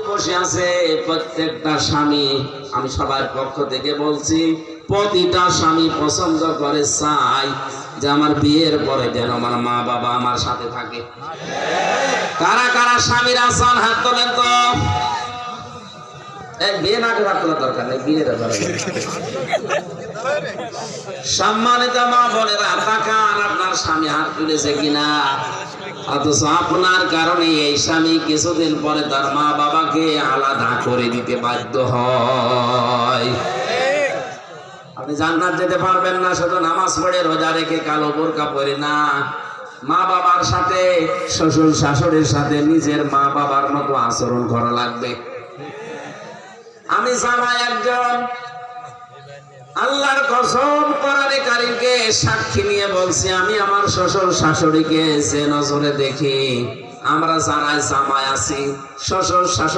বসে আছে প্রত্যেকটা স্বামী, আমি সবার পক্ষ থেকে বলছি, প্রতিটা স্বামী পছন্দ করে, চাই যে আমার বিয়ের পরে যেন আমার মা বাবা আমার সাথে থাকে। কারা কারা স্বামীরা আছেন হাত তোলেন তো। বিয়ে না করে তোলার দরকার নেই, বিয়ের সম্মানিত মা বোনেরা তাকান, আপনার স্বামী হাত তুলেছে কিনা। অথচ আপনার কারণে এই স্বামী কিছুদিন পরে তার মা বাবাকে আলাদা করে দিতে বাধ্য হয়। আপনি জান্নাত যেতে পারবেন না শুধু নামাজ পড়ে রোজা রেখে কালো বোরকা পরে না, মা বাবার সাথে, শ্বশুর শাশুড়ির সাথে নিজের মা বাবার মতো আচরণ করা লাগবে। আমি জামাই একজন, আল্লাহর কসম কোরআনে কারীমকে সাক্ষী নিয়ে বলছি, আমি আমার শ্বশুর শাশুড়িকে যে নজরে দেখি, আমরা যারা জামাই আছি, শ্বশুর শাশুড়ি